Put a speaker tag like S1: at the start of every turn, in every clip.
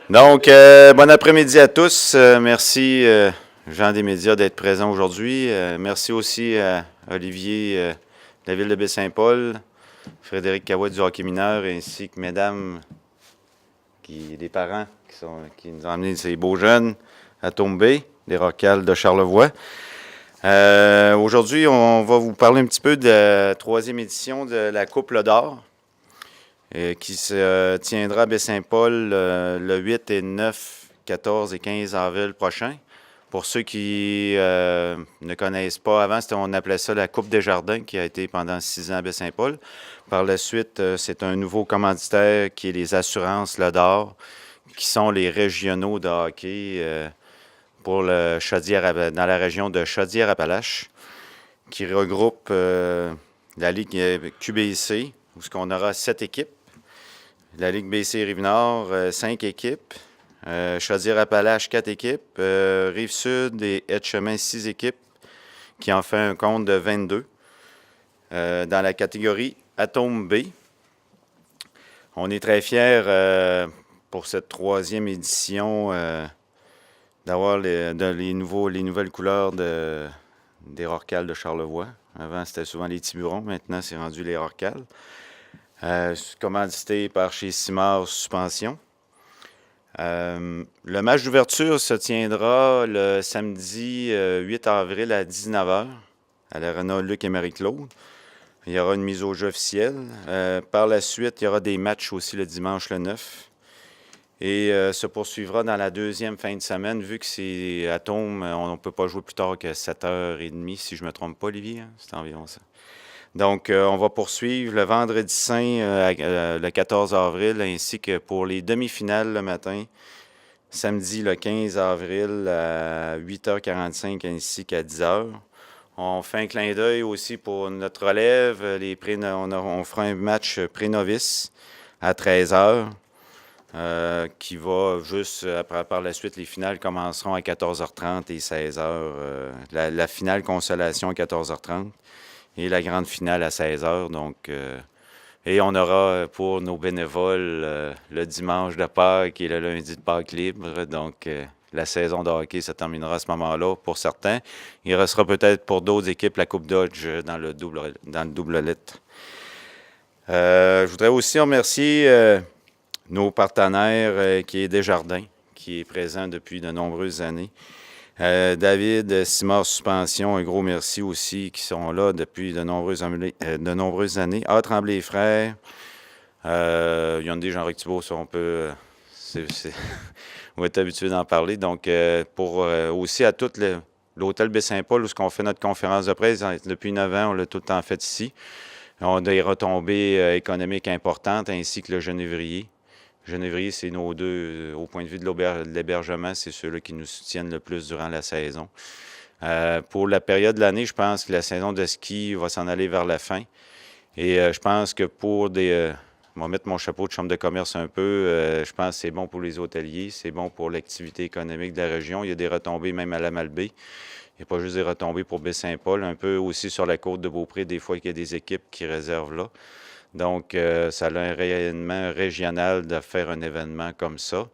S1: Donc, bon après-midi à tous. Merci, Jean des médias, d'être présent aujourd'hui. Merci aussi à Olivier de la ville de Baie-Saint-Paul, Frédéric Cahouette du hockey mineur, ainsi que mesdames, des parents qui nous ont amené ces beaux jeunes à Tombay, des Rocales de Charlevoix. Aujourd'hui, on va vous parler un petit peu de la 3e édition de la Coupe d'Or. Qui se tiendra à Baie-Saint-Paul le 8 et 9, 14 et 15 avril prochain. Pour ceux qui ne connaissent pas, avant, on appelait ça la Coupe des Jardins, qui a été pendant 6 ans à Baie-Saint-Paul. Par la suite, c'est un nouveau commanditaire qui est les assurances L'Or, qui sont les régionaux de hockey pour le dans la région de Chaudière-Appalaches, qui regroupe la Ligue QBC, où on aura 7 équipes. La Ligue BC Rive-Nord, 5 équipes. Chaudière-Appalaches, 4 équipes. Rive-Sud et Etchemin, 6 équipes, qui en fait un compte de 22. Dans la catégorie Atome B. On est très fiers pour cette 3e édition d'avoir les nouvelles couleurs des Rocales de Charlevoix. Avant, c'était souvent les Tiburons. Maintenant, c'est rendu les Rocales. Commandité par chez Simard Suspension. Le match d'ouverture se tiendra le samedi 8 avril à 19h à l'Arena Luc et Marie-Claude. Il y aura une mise au jeu officielle. Par la suite, il y aura des matchs aussi le dimanche le 9. Et se poursuivra dans la 2e fin de semaine, vu que c'est Atome, on ne peut pas jouer plus tard que 7h30, si je ne me trompe pas, Olivier. Hein? C'est environ ça. Donc, on va poursuivre le vendredi saint, le 14 avril, ainsi que pour les demi-finales le matin, samedi le 15 avril à 8h45 ainsi qu'à 10h. On fait un clin d'œil aussi pour notre relève. On fera un match pré-novice à 13h, qui va juste, par la suite, les finales commenceront à 14h30 et 16h. La finale consolation à 14h30. Et la grande finale à 16h. Donc, et on aura pour nos bénévoles le dimanche de Pâques et le lundi de Pâques libre. Donc, la saison de hockey se terminera à ce moment-là pour certains. Il restera peut-être pour d'autres équipes la Coupe Dodge dans le double lettre. Je voudrais aussi remercier nos partenaires qui est Desjardins, qui est présent depuis de nombreuses années. David, Simard Suspension, un gros merci aussi, qui sont là depuis de nombreuses années. A. Tremblay Frères, Hyundai Jean-Luc Thibault, ça on peut... on va être habitué d'en parler. Donc, aussi à tout l'hôtel Baie-Saint-Paul, où on fait notre conférence de presse, depuis 9 ans, on l'a tout le temps fait ici. On a des retombées économiques importantes, ainsi que le Genévrier. Genévrier, c'est nos deux, au point de vue de l'hébergement, c'est ceux-là qui nous soutiennent le plus durant la saison. Pour la période de l'année, je pense que la saison de ski va s'en aller vers la fin. Et je pense que pour je vais mettre mon chapeau de chambre de commerce un peu, je pense que c'est bon pour les hôteliers, c'est bon pour l'activité économique de la région. Il y a des retombées même à la Malbaie. Il n'y a pas juste des retombées pour Baie-Saint-Paul, un peu aussi sur la côte de Beaupré, des fois qu'il y a des équipes qui réservent là. Donc, ça a un rayonnement régional de faire un événement comme ça,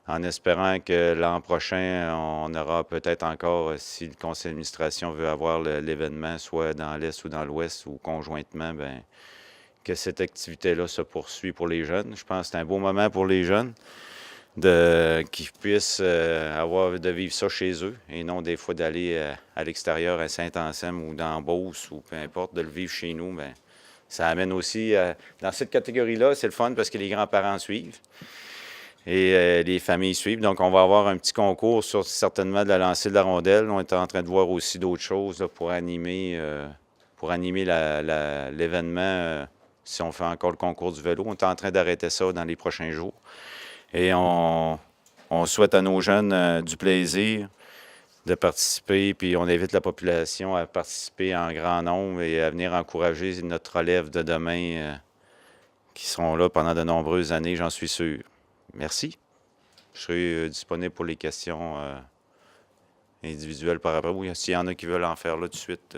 S1: en espérant que l'an prochain, on aura peut-être encore, si le conseil d'administration veut avoir l'événement, soit dans l'Est ou dans l'Ouest, ou conjointement, bien, que cette activité-là se poursuit pour les jeunes. Je pense que c'est un beau moment pour les jeunes qu'ils puissent de vivre ça chez eux, et non des fois d'aller à l'extérieur, à Saint-Anselme ou dans Beauce, ou peu importe, de le vivre chez nous, bien, ça amène aussi, dans cette catégorie-là, c'est le fun parce que les grands-parents suivent et les familles suivent. Donc, on va avoir un petit concours sur certainement de la lancée de la rondelle. On est en train de voir aussi d'autres choses là, pour animer l'événement. Si on fait encore le concours du vélo, on est en train d'arrêter ça dans les prochains jours. Et on souhaite à nos jeunes du plaisir de participer, puis on invite la population à participer en grand nombre et à venir encourager notre relève de demain qui seront là pendant de nombreuses années, j'en suis sûr. Merci. Je serai disponible pour les questions individuelles par rapport. Oui, s'il y en a qui veulent en faire là tout de suite.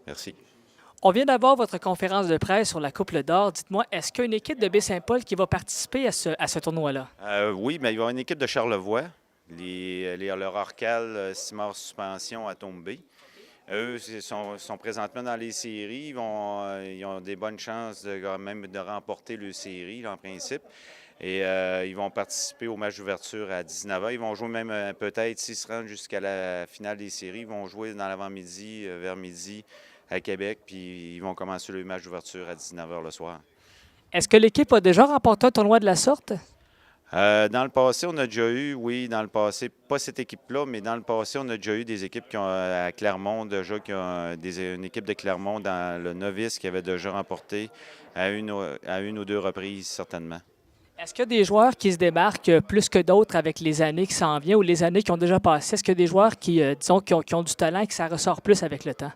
S1: Merci.
S2: On vient d'avoir votre conférence de presse sur la Coupe d'Or. Dites-moi, est-ce qu'il y a une équipe de Baie-Saint-Paul qui va participer à ce tournoi-là?
S1: Oui, mais il va y avoir une équipe de Charlevoix, leur Orcal Simard Suspension à Tombé. Eux sont présentement dans les séries. Ils ont des bonnes chances même de remporter le série, là, en principe. Et ils vont participer au match d'ouverture à 19h. Ils vont jouer même peut-être, s'ils se rendent jusqu'à la finale des séries, ils vont jouer dans l'avant-midi, vers midi à Québec, puis ils vont commencer le match d'ouverture à 19h le soir.
S2: Est-ce que l'équipe a déjà remporté un tournoi de la sorte?
S1: Dans le passé, on a déjà eu, oui, dans le passé, pas cette équipe-là, mais dans le passé, on a déjà eu des équipes qui ont, à Clermont, déjà, une équipe de Clermont dans le novice qui avait déjà remporté à une ou deux reprises, certainement.
S2: Est-ce qu'il y a des joueurs qui se démarquent plus que d'autres avec les années qui s'en viennent ou les années qui ont déjà passé? Est-ce qu'il y a des joueurs qui, disons, qui ont du talent et que ça ressort plus avec le temps?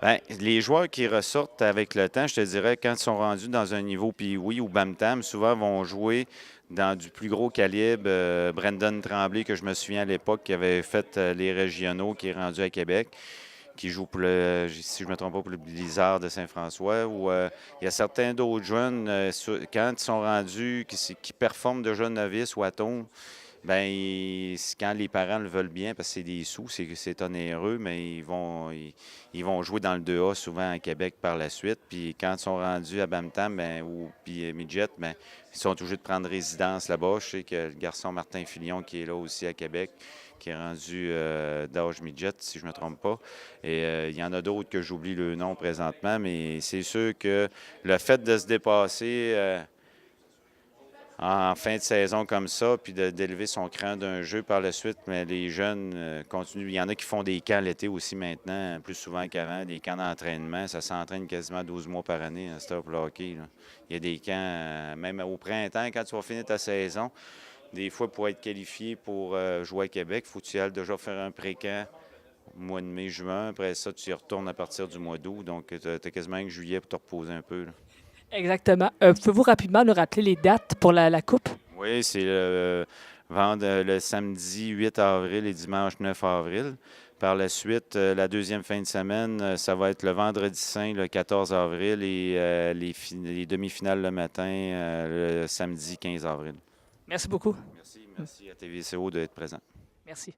S1: Bien, les joueurs qui ressortent avec le temps, je te dirais, quand ils sont rendus dans un niveau Pee-Wee ou Bantam, souvent vont jouer dans du plus gros calibre. Brendan Tremblay, que je me souviens à l'époque, qui avait fait les régionaux, qui est rendu à Québec, qui joue pour si je ne me trompe pas, pour le Blizzard de Saint-François. Ou il y a certains d'autres jeunes, quand ils sont rendus, qui performent de jeunes novices ou à tombe, bien, quand les parents le veulent bien, parce que c'est des sous, c'est onéreux, mais ils vont jouer dans le 2A souvent à Québec par la suite. Puis quand ils sont rendus à Bantam ou puis Midget, bien, ils sont obligés de prendre résidence là-bas. Je sais que le garçon Martin Filion qui est là aussi à Québec, qui est rendu d'âge Midget, si je ne me trompe pas. Et il y en a d'autres que j'oublie le nom présentement, mais c'est sûr que le fait de se dépasser en fin de saison comme ça, puis d'élever son cran d'un jeu par la suite, mais les jeunes continuent. Il y en a qui font des camps l'été aussi maintenant, plus souvent qu'avant, des camps d'entraînement. Ça s'entraîne quasiment 12 mois par année, un stop hockey. Là. Il y a des camps, même au printemps, quand tu vas finir ta saison, des fois, pour être qualifié pour jouer à Québec, il faut que tu ailles déjà faire un pré-camp au mois de mai, juin. Après ça, tu y retournes à partir du mois d'août. Donc, tu as quasiment un juillet pour te reposer un peu. Là.
S2: Exactement. Pouvez-vous rapidement nous rappeler les dates pour la Coupe?
S1: Oui, c'est le samedi 8 avril et dimanche 9 avril. Par la suite, la deuxième fin de semaine, ça va être le vendredi saint, le 14 avril, et les demi-finales le matin, le samedi 15 avril.
S2: Merci beaucoup.
S1: Merci à TVCO d'être présent.
S2: Merci.